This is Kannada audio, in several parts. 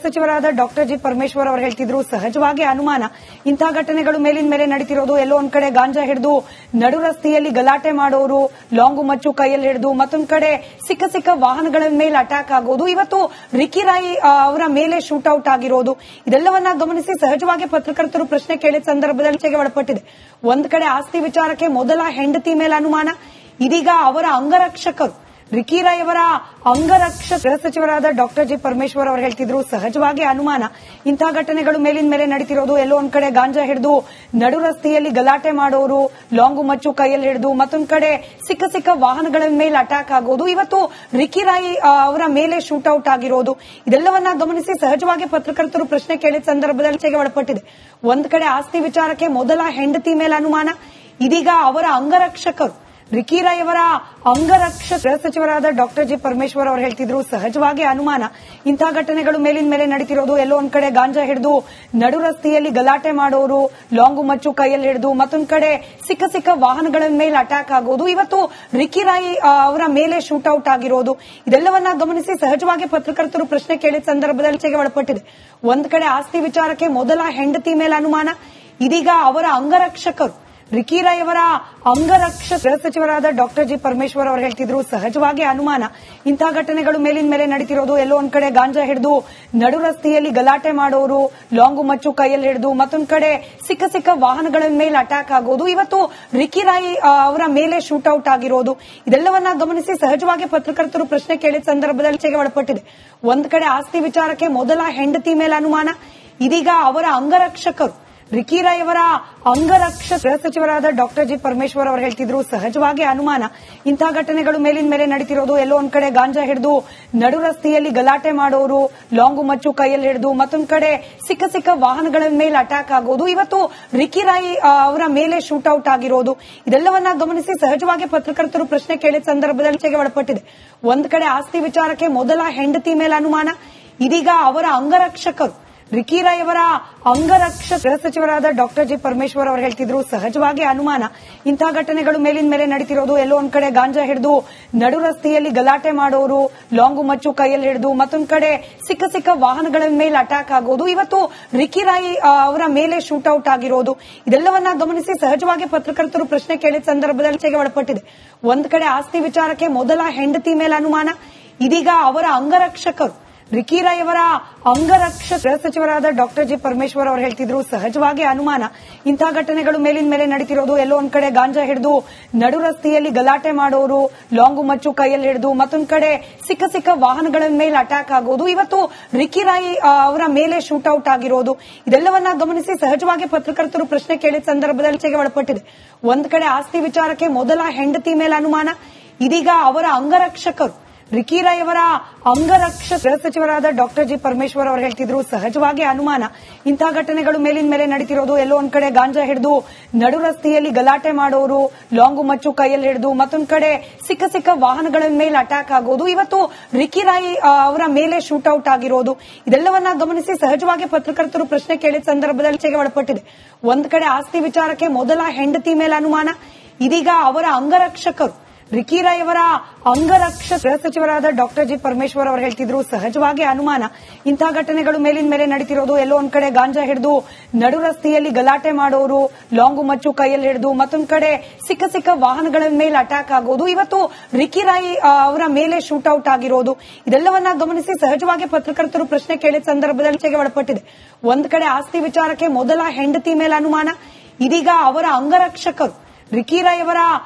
ಸಚಿವರಾದ ಡಾಕ್ಟರ್ ಜಿ ಪರಮೇಶ್ವರ್ ಅವರು ಹೇಳ್ತಿದ್ರು, ಸಹಜವಾಗಿ ಅನುಮಾನ ಇಂತಹ ಘಟನೆಗಳು ಮೇಲಿನ ಮೇಲೆ ನಡೀತಿರೋದು. ಎಲ್ಲೋ ಒಂದ್ ಕಡೆ ಗಾಂಜಾ ಹಿಡಿದು ನಡು ರಸ್ತೆಯಲ್ಲಿ ಗಲಾಟೆ ಮಾಡೋರು, ಲಾಂಗು ಮಚ್ಚು ಕೈಯಲ್ಲಿ ಹಿಡಿದು, ಮತ್ತೊಂದ್ ಕಡೆ ಸಿಕ್ಕ ವಾಹನಗಳ ಮೇಲೆ ಅಟ್ಯಾಕ್ ಆಗೋದು, ಇವತ್ತು ರಿಕ್ಕಿ ರಾಯ್ ಅವರ ಮೇಲೆ ಶೂಟ್ ಔಟ್ ಆಗಿರೋದು, ಇದೆಲ್ಲವನ್ನ ಗಮನಿಸಿ ಸಹಜವಾಗಿ ಪತ್ರಕರ್ತರು ಪ್ರಶ್ನೆ ಕೇಳಿದ ಸಂದರ್ಭದಲ್ಲಿ ಚರ್ಚೆಗೆ ಒಳಪಟ್ಟಿದೆ. ಒಂದ್ ಕಡೆ ಆಸ್ತಿ ವಿಚಾರಕ್ಕೆ ಮೊದಲ ಹೆಂಡತಿ ಮೇಲೆ ಅನುಮಾನ, ಇದೀಗ ಅವರ ಅಂಗರಕ್ಷಕರು ರಿಕ್ಕಿ ರಾಯ್ ಅವರ ಅಂಗರಕ್ಷಕ ಸಚಿವರಾದ ಡಾಕ್ಟರ್ ಜಿ ಪರಮೇಶ್ವರ್ ಅವರು ಹೇಳ್ತಿದ್ರು, ಸಹಜವಾಗಿ ಅನುಮಾನ ಇಂತಹ ಘಟನೆಗಳು ಮೇಲಿನ ಮೇಲೆ ನಡೀತಿರೋದು. ಎಲ್ಲೋ ಒಂದ್ ಕಡೆ ಗಾಂಜಾ ಹಿಡಿದು ನಡು ರಸ್ತೆಯಲ್ಲಿ ಗಲಾಟೆ ಮಾಡೋರು, ಲಾಂಗು ಮಚ್ಚು ಕೈಯಲ್ಲಿ ಹಿಡಿದು, ಮತ್ತೊಂದ್ ಕಡೆ ಸಿಕ್ಕ ವಾಹನಗಳ ಮೇಲೆ ಅಟ್ಯಾಕ್ ಆಗೋದು, ಇವತ್ತು ರಿಕ್ಕಿ ರಾಯ್ ಅವರ ಮೇಲೆ ಶೂಟ್ ಔಟ್ ಆಗಿರೋದು, ಇದೆಲ್ಲವನ್ನ ಗಮನಿಸಿ ಸಹಜವಾಗಿ ಪತ್ರಕರ್ತರು ಪ್ರಶ್ನೆ ಕೇಳಿದ ಸಂದರ್ಭದಲ್ಲಿ ಚರ್ಚೆಗೆ ಒಳಪಟ್ಟಿದೆ. ಒಂದ್ ಕಡೆ ಆಸ್ತಿ ವಿಚಾರಕ್ಕೆ ಮೊದಲ ಹೆಂಡತಿ ಮೇಲೆ ಅನುಮಾನ, ಇದೀಗ ಅವರ ಅಂಗರಕ್ಷಕರು ರಿಕ್ಕಿ ರಾಯ್ ಅವರ ಅಂಗರಕ್ಷಕ ಸಚಿವರಾದ ಡಾಕ್ಟರ್ ಜಿ ಪರಮೇಶ್ವರ್ ಅವರು ಹೇಳ್ತಿದ್ರು, ಸಹಜವಾಗಿ ಅನುಮಾನ ಇಂತಹ ಘಟನೆಗಳು ಮೇಲಿನ ಮೇಲೆ ನಡೀತಿರೋದು. ಎಲ್ಲೋ ಒಂದ್ ಕಡೆ ಗಾಂಜಾ ಹಿಡಿದು ನಡು ರಸ್ತೆಯಲ್ಲಿ ಗಲಾಟೆ ಮಾಡೋರು, ಲಾಂಗು ಮಚ್ಚು ಕೈಯಲ್ಲಿ ಹಿಡಿದು, ಮತ್ತೊಂದ್ ಕಡೆ ಸಿಕ್ಕ ವಾಹನಗಳ ಮೇಲೆ ಅಟ್ಯಾಕ್ ಆಗೋದು, ಇವತ್ತು ರಿಕ್ಕಿ ರಾಯ್ ಅವರ ಮೇಲೆ ಶೂಟ್ ಔಟ್ ಆಗಿರೋದು, ಇದೆಲ್ಲವನ್ನ ಗಮನಿಸಿ ಸಹಜವಾಗಿ ಪತ್ರಕರ್ತರು ಪ್ರಶ್ನೆ ಕೇಳಿದ ಸಂದರ್ಭದಲ್ಲಿ ಚರ್ಚೆಗೆ ಒಳಪಟ್ಟಿದೆ. ಒಂದ್ ಕಡೆ ಆಸ್ತಿ ವಿಚಾರಕ್ಕೆ ಮೊದಲ ಹೆಂಡತಿ ಮೇಲೆ ಅನುಮಾನ, ಇದೀಗ ಅವರ ಅಂಗರಕ್ಷಕರು ರಿಕ್ಕಿ ರಾಯ್ ಅವರ ಅಂಗರಕ್ಷಕ ಸಚಿವರಾದ ಡಾಕ್ಟರ್ ಜಿ ಪರಮೇಶ್ವರ್ ಅವರು ಹೇಳ್ತಿದ್ರು, ಸಹಜವಾಗಿ ಅನುಮಾನ ಇಂತಹ ಘಟನೆಗಳು ಮೇಲಿನ ಮೇಲೆ ನಡೀತಿರೋದು. ಎಲ್ಲೋ ಒಂದ್ ಕಡೆ ಗಾಂಜಾ ಹಿಡಿದು ನಡು ರಸ್ತೆಯಲ್ಲಿ ಗಲಾಟೆ ಮಾಡೋರು, ಲಾಂಗು ಮಚ್ಚು ಕೈಯಲ್ಲಿ ಹಿಡಿದು, ಮತ್ತೊಂದ್ ಕಡೆ ಸಿಕ್ಕ ವಾಹನಗಳ ಮೇಲೆ ಅಟ್ಯಾಕ್ ಆಗೋದು, ಇವತ್ತು ರಿಕ್ಕಿ ರಾಯ್ ಅವರ ಮೇಲೆ ಶೂಟ್ ಔಟ್ ಆಗಿರೋದು, ಇದೆಲ್ಲವನ್ನ ಗಮನಿಸಿ ಸಹಜವಾಗಿ ಪತ್ರಕರ್ತರು ಪ್ರಶ್ನೆ ಕೇಳಿದ ಸಂದರ್ಭದಲ್ಲಿ ಚರ್ಚೆಗೆ ಒಳಪಟ್ಟಿದೆ. ಒಂದ್ ಕಡೆ ಆಸ್ತಿ ವಿಚಾರಕ್ಕೆ ಮೊದಲ ಹೆಂಡತಿ ಮೇಲೆ ಅನುಮಾನ, ಇದೀಗ ಅವರ ಅಂಗರಕ್ಷಕರು ರಿಕ್ಕಿ ರಾಯ್ ಅವರ ಅಂಗರಕ್ಷಕ ಸಚಿವರಾದ ಡಾಕ್ಟರ್ ಜಿ ಪರಮೇಶ್ವರ್ ಅವರು ಹೇಳ್ತಿದ್ರು, ಸಹಜವಾಗಿ ಅನುಮಾನ ಇಂತಹ ಘಟನೆಗಳು ಮೇಲಿನ ಮೇಲೆ ನಡೀತಿರೋದು. ಎಲ್ಲೋ ಒಂದ್ ಕಡೆ ಗಾಂಜಾ ಹಿಡಿದು ನಡು ರಸ್ತೆಯಲ್ಲಿ ಗಲಾಟೆ ಮಾಡೋರು, ಲಾಂಗು ಮಚ್ಚು ಕೈಯಲ್ಲಿ ಹಿಡಿದು, ಮತ್ತೊಂದ್ ಕಡೆ ಸಿಕ್ಕ ವಾಹನಗಳ ಮೇಲೆ ಅಟ್ಯಾಕ್ ಆಗೋದು, ಇವತ್ತು ರಿಕ್ಕಿ ರಾಯ್ ಅವರ ಮೇಲೆ ಶೂಟ್ ಔಟ್ ಆಗಿರೋದು, ಇದೆಲ್ಲವನ್ನ ಗಮನಿಸಿ ಸಹಜವಾಗಿ ಪತ್ರಕರ್ತರು ಪ್ರಶ್ನೆ ಕೇಳಿದ ಸಂದರ್ಭದಲ್ಲಿ ಚರ್ಚೆಗೆ ಒಳಪಟ್ಟಿದೆ. ಒಂದ್ ಕಡೆ ಆಸ್ತಿ ವಿಚಾರಕ್ಕೆ ಮೊದಲ ಹೆಂಡತಿ ಮೇಲೆ ಅನುಮಾನ, ಇದೀಗ ಅವರ ಅಂಗರಕ್ಷಕರು ರಿಕ್ಕಿ ರಾಯ್ ಅವರ ಅಂಗರಕ್ಷಕ ಸಚಿವರಾದ ಡಾಕ್ಟರ್ ಜಿ ಪರಮೇಶ್ವರ್ ಅವರು ಹೇಳ್ತಿದ್ರು, ಸಹಜವಾಗಿ ಅನುಮಾನ ಇಂತಹ ಘಟನೆಗಳು ಮೇಲಿನ ಮೇಲೆ ನಡೀತಿರೋದು. ಎಲ್ಲೋ ಒಂದ್ ಕಡೆ ಗಾಂಜಾ ಹಿಡಿದು ನಡು ರಸ್ತೆಯಲ್ಲಿ ಗಲಾಟೆ ಮಾಡೋರು, ಲಾಂಗು ಮಚ್ಚು ಕೈಯಲ್ಲಿ ಹಿಡಿದು, ಮತ್ತೊಂದ್ ಕಡೆ ಸಿಕ್ಕ ವಾಹನಗಳ ಮೇಲೆ ಅಟ್ಯಾಕ್ ಆಗೋದು, ಇವತ್ತು ರಿಕ್ಕಿ ರಾಯ್ ಅವರ ಮೇಲೆ ಶೂಟ್ ಔಟ್ ಆಗಿರೋದು, ಇದೆಲ್ಲವನ್ನ ಗಮನಿಸಿ ಸಹಜವಾಗಿ ಪತ್ರಕರ್ತರು ಪ್ರಶ್ನೆ ಕೇಳಿದ ಸಂದರ್ಭದಲ್ಲಿ ಚರ್ಚೆಗೆ ಒಳಪಟ್ಟಿದೆ. ಒಂದ್ ಕಡೆ ಆಸ್ತಿ ವಿಚಾರಕ್ಕೆ ಮೊದಲ ಹೆಂಡತಿ ಮೇಲೆ ಅನುಮಾನ, ಇದೀಗ ಅವರ ಅಂಗರಕ್ಷಕರು ರಿಕ್ಕಿ ರಾಯ್ ಅವರ ಅಂಗರಕ್ಷಕ ಸಚಿವರಾದ ಡಾಕ್ಟರ್ ಜಿ ಪರಮೇಶ್ವರ್ ಅವರು ಹೇಳ್ತಿದ್ರು, ಸಹಜವಾಗಿ ಅನುಮಾನ ಇಂತಹ ಘಟನೆಗಳು ಮೇಲಿನ ಮೇಲೆ ನಡೀತಿರೋದು. ಎಲ್ಲೋ ಒಂದ್ ಕಡೆ ಗಾಂಜಾ ಹಿಡಿದು ನಡು ರಸ್ತೆಯಲ್ಲಿ ಗಲಾಟೆ ಮಾಡೋರು, ಲಾಂಗು ಮಚ್ಚು ಕೈಯಲ್ಲಿ ಹಿಡಿದು, ಮತ್ತೊಂದ್ ಕಡೆ ಸಿಕ್ಕ ವಾಹನಗಳ ಮೇಲೆ ಅಟ್ಯಾಕ್ ಆಗೋದು, ಇವತ್ತು ರಿಕ್ಕಿ ರಾಯ್ ಅವರ ಮೇಲೆ ಶೂಟ್ ಔಟ್ ಆಗಿರೋದು, ಇದೆಲ್ಲವನ್ನ ಗಮನಿಸಿ ಸಹಜವಾಗಿ ಪತ್ರಕರ್ತರು ಪ್ರಶ್ನೆ ಕೇಳಿದ ಸಂದರ್ಭದಲ್ಲಿ ಚರ್ಚೆಗೆ ಒಳಪಟ್ಟಿದೆ. ಒಂದ್ ಕಡೆ ಆಸ್ತಿ ವಿಚಾರಕ್ಕೆ ಮೊದಲ ಹೆಂಡತಿ ಮೇಲೆ ಅನುಮಾನ, ಇದೀಗ ಅವರ ಅಂಗರಕ್ಷಕರು ರಿಕ್ಕಿ ರಾಯ್ ಅವರ ಅಂಗರಕ್ಷಕ ಸಚಿವರಾದ ಡಾಕ್ಟರ್ ಜಿ ಪರಮೇಶ್ವರ್ ಅವರು ಹೇಳ್ತಿದ್ರು, ಸಹಜವಾಗಿ ಅನುಮಾನ ಇಂತಹ ಘಟನೆಗಳು ಮೇಲಿನ ಮೇಲೆ ನಡೀತಿರೋದು. ಎಲ್ಲೋ ಒಂದ್ ಕಡೆ ಗಾಂಜಾ ಹಿಡಿದು ನಡು ರಸ್ತೆಯಲ್ಲಿ ಗಲಾಟೆ ಮಾಡೋರು, ಲಾಂಗು ಮಚ್ಚು ಕೈಯಲ್ಲಿ ಹಿಡಿದು, ಮತ್ತೊಂದ್ ಕಡೆ ಸಿಕ್ಕ ವಾಹನಗಳ ಮೇಲೆ ಅಟ್ಯಾಕ್ ಆಗೋದು, ಇವತ್ತು ರಿಕ್ಕಿ ರಾಯ್ ಅವರ ಮೇಲೆ ಶೂಟ್ ಔಟ್ ಆಗಿರೋದು, ಇದೆಲ್ಲವನ್ನ ಗಮನಿಸಿ ಸಹಜವಾಗಿ ಪತ್ರಕರ್ತರು ಪ್ರಶ್ನೆ ಕೇಳಿದ ಸಂದರ್ಭದಲ್ಲಿ ಚರ್ಚೆಗೆ ಒಳಪಟ್ಟಿದೆ. ಒಂದ್ ಕಡೆ ಆಸ್ತಿ ವಿಚಾರಕ್ಕೆ ಮೊದಲ ಹೆಂಡತಿ ಮೇಲೆ ಅನುಮಾನ, ಇದೀಗ ಅವರ ಅಂಗರಕ್ಷಕರು ರಿಕ್ಕಿ ರಾಯ್ ಅವರ ಅಂಗರಕ್ಷಕ ಸಚಿವರಾದ ಡಾಕ್ಟರ್ ಜಿ ಪರಮೇಶ್ವರ್ ಅವರು ಹೇಳ್ತಿದ್ರು, ಸಹಜವಾಗಿ ಅನುಮಾನ ಇಂತಹ ಘಟನೆಗಳು ಮೇಲಿನ ಮೇಲೆ ನಡೀತಿರೋದು. ಎಲ್ಲೋ ಒಂದ್ ಕಡೆ ಗಾಂಜಾ ಹಿಡಿದು ನಡು ರಸ್ತೆಯಲ್ಲಿ ಗಲಾಟೆ ಮಾಡೋರು, ಲಾಂಗು ಮಚ್ಚು ಕೈಯಲ್ಲಿ ಹಿಡಿದು, ಮತ್ತೊಂದ್ ಕಡೆ ಸಿಕ್ಕ ವಾಹನಗಳ ಮೇಲೆ ಅಟ್ಯಾಕ್ ಆಗೋದು, ಇವತ್ತು ರಿಕ್ಕಿ ರಾಯ್ ಅವರ ಮೇಲೆ ಶೂಟ್ ಔಟ್ ಆಗಿರೋದು, ಇದೆಲ್ಲವನ್ನ ಗಮನಿಸಿ ಸಹಜವಾಗಿ ಪತ್ರಕರ್ತರು ಪ್ರಶ್ನೆ ಕೇಳಿದ ಸಂದರ್ಭದಲ್ಲಿ ಚರ್ಚೆಗೆ ಒಳಪಟ್ಟಿದೆ. ಒಂದ್ ಕಡೆ ಆಸ್ತಿ ವಿಚಾರಕ್ಕೆ ಮೊದಲ ಹೆಂಡತಿ ಮೇಲೆ ಅನುಮಾನ, ಇದೀಗ ಅವರ ಅಂಗರಕ್ಷಕರು ರಿಕ್ಕಿ ರಾಯ್ ಅವರ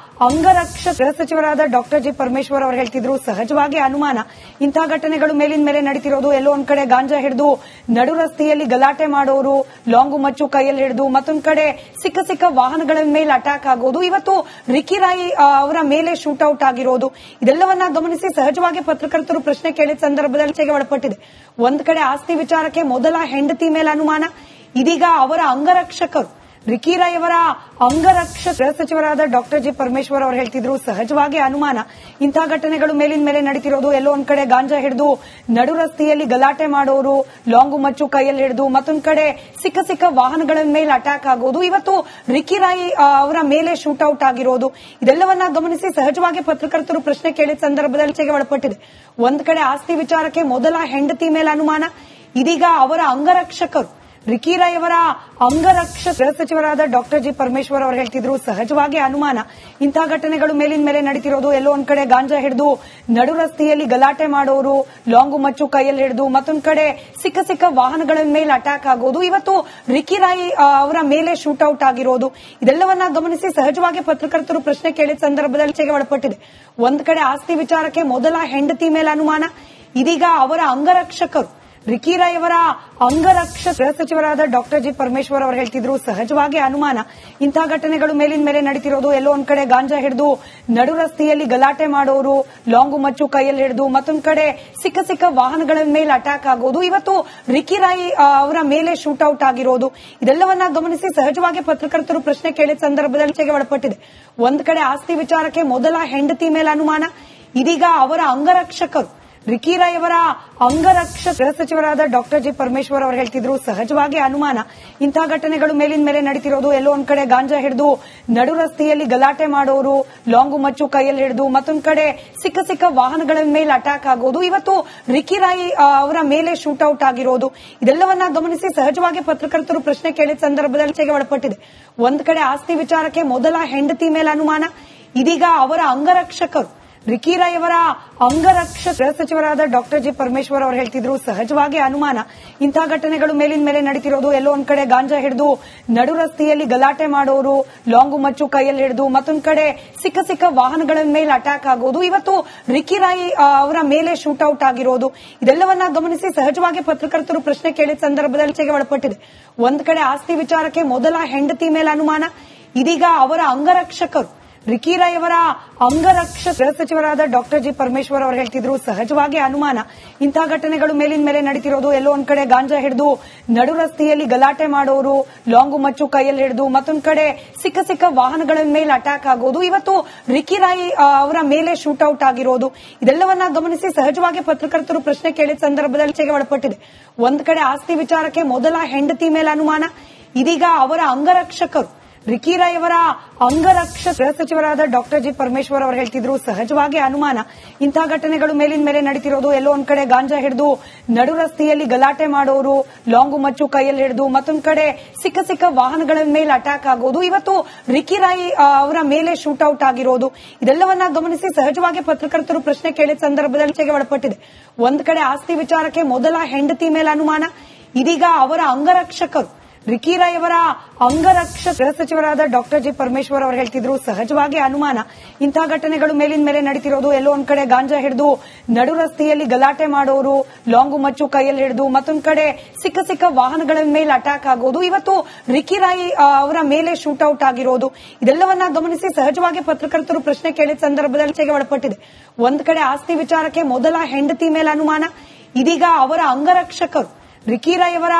ಅಂಗರಕ್ಷಕ ಸಚಿವರಾದ ಡಾಕ್ಟರ್ ಜಿ ಪರಮೇಶ್ವರ್ ಅವರು ಹೇಳ್ತಿದ್ರು, ಸಹಜವಾಗಿ ಅನುಮಾನ ಇಂತಹ ಘಟನೆಗಳು ಮೇಲಿನ ಮೇಲೆ ನಡೀತಿರೋದು. ಎಲ್ಲೋ ಒಂದ್ ಕಡೆ ಗಾಂಜಾ ಹಿಡಿದು ನಡು ರಸ್ತೆಯಲ್ಲಿ ಗಲಾಟೆ ಮಾಡೋರು, ಲಾಂಗು ಮಚ್ಚು ಕೈಯಲ್ಲಿ ಹಿಡಿದು, ಮತ್ತೊಂದ್ ಕಡೆ ಸಿಕ್ಕ ವಾಹನಗಳ ಮೇಲೆ ಅಟ್ಯಾಕ್ ಆಗೋದು, ಇವತ್ತು ರಿಕ್ಕಿ ರಾಯ್ ಅವರ ಮೇಲೆ ಶೂಟ್ ಔಟ್ ಆಗಿರೋದು, ಇದೆಲ್ಲವನ್ನ ಗಮನಿಸಿ ಸಹಜವಾಗಿ ಪತ್ರಕರ್ತರು ಪ್ರಶ್ನೆ ಕೇಳಿದ ಸಂದರ್ಭದಲ್ಲಿ ಚರ್ಚೆಗೆ ಒಳಪಟ್ಟಿದೆ. ಒಂದ್ ಕಡೆ ಆಸ್ತಿ ವಿಚಾರಕ್ಕೆ ಮೊದಲ ಹೆಂಡತಿ ಮೇಲೆ ಅನುಮಾನ, ಇದೀಗ ಅವರ ಅಂಗರಕ್ಷಕರು ರಿಕ್ಕಿ ರಾಯ್ ಅವರ ಅಂಗರಕ್ಷಕ ಸಚಿವರಾದ ಡಾಕ್ಟರ್ ಜಿ ಪರಮೇಶ್ವರ್ ಅವರು ಹೇಳ್ತಿದ್ರು, ಸಹಜವಾಗಿ ಅನುಮಾನ ಇಂತಹ ಘಟನೆಗಳು ಮೇಲಿನ ಮೇಲೆ ನಡೀತಿರೋದು. ಎಲ್ಲೋ ಒಂದ್ ಕಡೆ ಗಾಂಜಾ ಹಿಡಿದು ನಡು ರಸ್ತೆಯಲ್ಲಿ ಗಲಾಟೆ ಮಾಡೋರು, ಲಾಂಗು ಮಚ್ಚು ಕೈಯಲ್ಲಿ ಹಿಡಿದು, ಮತ್ತೊಂದ್ ಕಡೆ ಸಿಕ್ಕ ವಾಹನಗಳ ಮೇಲೆ ಅಟ್ಯಾಕ್ ಆಗೋದು, ಇವತ್ತು ರಿಕ್ಕಿ ರಾಯ್ ಅವರ ಮೇಲೆ ಶೂಟ್ ಔಟ್ ಆಗಿರೋದು, ಇದೆಲ್ಲವನ್ನ ಗಮನಿಸಿ ಸಹಜವಾಗಿ ಪತ್ರಕರ್ತರು ಪ್ರಶ್ನೆ ಕೇಳಿದ ಸಂದರ್ಭದಲ್ಲಿ ಚರ್ಚೆಗೆ ಒಳಪಟ್ಟಿದೆ. ಒಂದ್ ಕಡೆ ಆಸ್ತಿ ವಿಚಾರಕ್ಕೆ ಮೊದಲ ಹೆಂಡತಿ ಮೇಲೆ ಅನುಮಾನ, ಇದೀಗ ಅವರ ಅಂಗರಕ್ಷಕರು ರಿಕಿ ರಾಯ್ ಅವರ ಅಂಗರಕ್ಷಕ ಗೃಹ ಸಚಿವರಾದ ಡಾಕ್ಟರ್ ಜಿ ಪರಮೇಶ್ವರ್ ಅವರು ಹೇಳ್ತಿದ್ರು, ಸಹಜವಾಗಿ ಅನುಮಾನ ಇಂತಹ ಘಟನೆಗಳು ಮೇಲಿನ ಮೇಲೆ ನಡೀತಿರೋದು. ಎಲ್ಲೋ ಒಂದ್ ಕಡೆ ಗಾಂಜಾ ಹಿಡಿದು ನಡು ರಸ್ತೆಯಲ್ಲಿ ಗಲಾಟೆ ಮಾಡೋರು, ಲಾಂಗು ಮಚ್ಚು ಕೈಯಲ್ಲಿ ಹಿಡಿದು, ಮತ್ತೊಂದ್ ಕಡೆ ಸಿಕ್ಕ ವಾಹನಗಳ ಮೇಲೆ ಅಟ್ಯಾಕ್ ಆಗೋದು, ಇವತ್ತು ರಿಕಿ ರಾಯ್ ಅವರ ಮೇಲೆ ಶೂಟ್ಔಟ್ ಆಗಿರೋದು, ಇದೆಲ್ಲವನ್ನ ಗಮನಿಸಿ ಸಹಜವಾಗಿ ಪತ್ರಕರ್ತರು ಪ್ರಶ್ನೆ ಕೇಳಿದ ಸಂದರ್ಭದಲ್ಲಿ ಚರ್ಚೆಗೆ ಒಳಪಟ್ಟಿದೆ. ಒಂದ್ ಕಡೆ ಆಸ್ತಿ ವಿಚಾರಕ್ಕೆ ಮೊದಲ ಹೆಂಡತಿ ಮೇಲೆ ಅನುಮಾನ, ಇದೀಗ ಅವರ ಅಂಗರಕ್ಷಕರು ರಿಕಿ ರಾಯ್ ಅವರ ಅಂಗರಕ್ಷಕ ಗೃಹ ಸಚಿವರಾದ ಡಾಕ್ಟರ್ ಜಿ ಪರಮೇಶ್ವರ್ ಅವರು ಹೇಳ್ತಿದ್ರು, ಸಹಜವಾಗಿ ಅನುಮಾನ ಇಂತಹ ಘಟನೆಗಳು ಮೇಲಿನ ಮೇಲೆ ನಡೀತಿರೋದು. ಎಲ್ಲೋ ಒಂದ್ ಕಡೆ ಗಾಂಜಾ ಹಿಡಿದು ನಡು ರಸ್ತೆಯಲ್ಲಿ ಗಲಾಟೆ ಮಾಡೋರು, ಲಾಂಗು ಮಚ್ಚು ಕೈಯಲ್ಲಿ ಹಿಡಿದು, ಮತ್ತೊಂದ್ ಕಡೆ ಸಿಕ್ಕ ವಾಹನಗಳ ಮೇಲೆ ಅಟ್ಯಾಕ್ ಆಗೋದು, ಇವತ್ತು ರಿಕಿ ರಾಯ್ ಅವರ ಮೇಲೆ ಶೂಟ್ಔಟ್ ಆಗಿರೋದು, ಇದೆಲ್ಲವನ್ನ ಗಮನಿಸಿ ಸಹಜವಾಗಿ ಪತ್ರಕರ್ತರು ಪ್ರಶ್ನೆ ಕೇಳಿದ ಸಂದರ್ಭದಲ್ಲಿ ಚರ್ಚೆಗೆ ಒಳಪಟ್ಟಿದೆ. ಒಂದ್ ಕಡೆ ಆಸ್ತಿ ವಿಚಾರಕ್ಕೆ ಮೊದಲ ಹೆಂಡತಿ ಮೇಲೆ ಅನುಮಾನ, ಇದೀಗ ಅವರ ಅಂಗರಕ್ಷಕರು ರಿಕಿ ರಾಯ್ ಅವರ ಅಂಗರಕ್ಷಕ ಗೃಹ ಸಚಿವರಾದ ಡಾಕ್ಟರ್ ಜಿ ಪರಮೇಶ್ವರ್ ಅವರು ಹೇಳ್ತಿದ್ರು, ಸಹಜವಾಗಿ ಅನುಮಾನ ಇಂತಹ ಘಟನೆಗಳು ಮೇಲಿನ ಮೇಲೆ ನಡೀತಿರೋದು. ಎಲ್ಲೋ ಒಂದ್ ಕಡೆ ಗಾಂಜಾ ಹಿಡಿದು ನಡು ರಸ್ತೆಯಲ್ಲಿ ಗಲಾಟೆ ಮಾಡೋರು, ಲಾಂಗು ಮಚ್ಚು ಕೈಯಲ್ಲಿ ಹಿಡಿದು, ಮತ್ತೊಂದ್ ಕಡೆ ಸಿಕ್ಕ ವಾಹನಗಳ ಮೇಲೆ ಅಟ್ಯಾಕ್ ಆಗೋದು, ಇವತ್ತು ರಿಕಿ ರಾಯ್ ಅವರ ಮೇಲೆ ಶೂಟ್ಔಟ್ ಆಗಿರೋದು, ಇದೆಲ್ಲವನ್ನ ಗಮನಿಸಿ ಸಹಜವಾಗಿ ಪತ್ರಕರ್ತರು ಪ್ರಶ್ನೆ ಕೇಳಿದ ಸಂದರ್ಭದಲ್ಲಿ ಚರ್ಚೆಗೆ ಒಳಪಟ್ಟಿದೆ. ಒಂದ್ ಕಡೆ ಆಸ್ತಿ ವಿಚಾರಕ್ಕೆ ಮೊದಲ ಹೆಂಡತಿ ಮೇಲೆ ಅನುಮಾನ, ಇದೀಗ ಅವರ ಅಂಗರಕ್ಷಕರು ರಿಕಿ ರಾಯ್ ಅವರ ಅಂಗರಕ್ಷಕ ಗೃಹ ಸಚಿವರಾದ ಡಾಕ್ಟರ್ ಜಿ ಪರಮೇಶ್ವರ್ ಅವರು ಹೇಳ್ತಿದ್ರು, ಸಹಜವಾಗಿ ಅನುಮಾನ ಇಂತಹ ಘಟನೆಗಳು ಮೇಲಿನ ಮೇಲೆ ನಡೀತಿರೋದು. ಎಲ್ಲೋ ಒಂದ್ ಕಡೆ ಗಾಂಜಾ ಹಿಡಿದು ನಡು ರಸ್ತೆಯಲ್ಲಿ ಗಲಾಟೆ ಮಾಡೋರು, ಲಾಂಗು ಮಚ್ಚು ಕೈಯಲ್ಲಿ ಹಿಡಿದು, ಮತ್ತೊಂದ್ ಕಡೆ ಸಿಕ್ಕ ವಾಹನಗಳ ಮೇಲೆ ಅಟ್ಯಾಕ್ ಆಗೋದು, ಇವತ್ತು ರಿಕಿ ರಾಯ್ ಅವರ ಮೇಲೆ ಶೂಟ್ಔಟ್ ಆಗಿರೋದು, ಇದೆಲ್ಲವನ್ನ ಗಮನಿಸಿ ಸಹಜವಾಗಿ ಪತ್ರಕರ್ತರು ಪ್ರಶ್ನೆ ಕೇಳಿದ ಸಂದರ್ಭದಲ್ಲಿ ಚರ್ಚೆಗೆ ಒಳಪಟ್ಟಿದೆ. ಒಂದ್ ಕಡೆ ಆಸ್ತಿ ವಿಚಾರಕ್ಕೆ ಮೊದಲ ಹೆಂಡತಿ ಮೇಲೆ ಅನುಮಾನ, ಇದೀಗ ಅವರ ಅಂಗರಕ್ಷಕರು ರಿಕಿ ರಾಯ್ ಅವರ ಅಂಗರಕ್ಷಕ ಗೃಹ ಸಚಿವರಾದ ಡಾಕ್ಟರ್ ಜಿ ಪರಮೇಶ್ವರ್ ಅವರು ಹೇಳ್ತಿದ್ರು, ಸಹಜವಾಗಿ ಅನುಮಾನ ಇಂತಹ ಘಟನೆಗಳು ಮೇಲಿನ ಮೇಲೆ ನಡೀತಿರೋದು. ಎಲ್ಲೋ ಒಂದ್ ಕಡೆ ಗಾಂಜಾ ಹಿಡಿದು ನಡು ರಸ್ತೆಯಲ್ಲಿ ಗಲಾಟೆ ಮಾಡೋರು, ಲಾಂಗು ಮಚ್ಚು ಕೈಯಲ್ಲಿ ಹಿಡಿದು, ಮತ್ತೊಂದ್ ಕಡೆ ಸಿಕ್ಕ ವಾಹನಗಳ ಮೇಲೆ ಅಟ್ಯಾಕ್ ಆಗೋದು, ಇವತ್ತು ರಿಕಿ ರಾಯ್ ಅವರ ಮೇಲೆ ಶೂಟ್ಔಟ್ ಆಗಿರೋದು, ಇದೆಲ್ಲವನ್ನ ಗಮನಿಸಿ ಸಹಜವಾಗಿ ಪತ್ರಕರ್ತರು ಪ್ರಶ್ನೆ ಕೇಳಿದ ಸಂದರ್ಭದಲ್ಲಿ ಚರ್ಚೆಗೆ ಒಳಪಟ್ಟಿದೆ. ಒಂದ್ ಕಡೆ ಆಸ್ತಿ ವಿಚಾರಕ್ಕೆ ಮೊದಲ ಹೆಂಡತಿ ಮೇಲೆ ಅನುಮಾನ, ಇದೀಗ ಅವರ ಅಂಗರಕ್ಷಕರು ರಿಕಿ ರಾಯ್ ಅವರ ಅಂಗರಕ್ಷಕ ಗೃಹ ಸಚಿವರಾದ ಡಾಕ್ಟರ್ ಜಿ ಪರಮೇಶ್ವರ್ ಅವರು ಹೇಳ್ತಿದ್ರು, ಸಹಜವಾಗಿ ಅನುಮಾನ ಇಂತಹ ಘಟನೆಗಳು ಮೇಲಿನ ಮೇಲೆ ನಡೀತಿರೋದು. ಎಲ್ಲೋ ಒಂದ್ ಕಡೆ ಗಾಂಜಾ ಹಿಡಿದು ನಡು ರಸ್ತೆಯಲ್ಲಿ ಗಲಾಟೆ ಮಾಡೋರು, ಲಾಂಗು ಮಚ್ಚು ಕೈಯಲ್ಲಿ ಹಿಡಿದು, ಮತ್ತೊಂದ್ ಕಡೆ ಸಿಕ್ಕ ವಾಹನಗಳ ಮೇಲೆ ಅಟ್ಯಾಕ್ ಆಗೋದು, ಇವತ್ತು ರಿಕಿ ರಾಯ್ ಅವರ ಮೇಲೆ ಶೂಟ್ಔಟ್ ಆಗಿರೋದು, ಇದೆಲ್ಲವನ್ನ ಗಮನಿಸಿ ಸಹಜವಾಗಿ ಪತ್ರಕರ್ತರು ಪ್ರಶ್ನೆ ಕೇಳಿದ ಸಂದರ್ಭದಲ್ಲಿ ಚರ್ಚೆಗೆ ಒಳಪಟ್ಟಿದೆ. ಒಂದ್ ಕಡೆ ಆಸ್ತಿ ವಿಚಾರಕ್ಕೆ ಮೊದಲ ಹೆಂಡತಿ ಮೇಲೆ ಅನುಮಾನ, ಇದೀಗ ಅವರ ಅಂಗರಕ್ಷಕರು ರಿಕಿ ರಾಯ್ ಅವರ ಅಂಗರಕ್ಷಕ ಗೃಹ ಸಚಿವರಾದ ಡಾಕ್ಟರ್ ಜಿ ಪರಮೇಶ್ವರ್ ಅವರು ಹೇಳ್ತಿದ್ರು, ಸಹಜವಾಗಿ ಅನುಮಾನ ಇಂತಹ ಘಟನೆಗಳು ಮೇಲಿನ ಮೇಲೆ ನಡೀತಿರೋದು. ಎಲ್ಲೋ ಒಂದ್ ಕಡೆ ಗಾಂಜಾ ಹಿಡಿದು ನಡು ರಸ್ತೆಯಲ್ಲಿ ಗಲಾಟೆ ಮಾಡೋರು, ಲಾಂಗು ಮಚ್ಚು ಕೈಯಲ್ಲಿ ಹಿಡಿದು, ಮತ್ತೊಂದ್ ಕಡೆ ಸಿಕ್ಕ ವಾಹನಗಳ ಮೇಲೆ ಅಟ್ಯಾಕ್ ಆಗೋದು, ಇವತ್ತು ರಿಕಿ ರಾಯ್ ಅವರ ಮೇಲೆ ಶೂಟ್ಔಟ್ ಆಗಿರೋದು, ಇದೆಲ್ಲವನ್ನ ಗಮನಿಸಿ ಸಹಜವಾಗಿ ಪತ್ರಕರ್ತರು ಪ್ರಶ್ನೆ ಕೇಳಿದ ಸಂದರ್ಭದಲ್ಲಿ ಚರ್ಚೆಗೆ ಒಳಪಟ್ಟಿದೆ. ಒಂದ್ ಕಡೆ ಆಸ್ತಿ ವಿಚಾರಕ್ಕೆ ಮೊದಲ ಹೆಂಡತಿ ಮೇಲೆ ಅನುಮಾನ, ಇದೀಗ ಅವರ ಅಂಗರಕ್ಷಕರು ರಿಕಿ ರಾಯ್ ಅವರ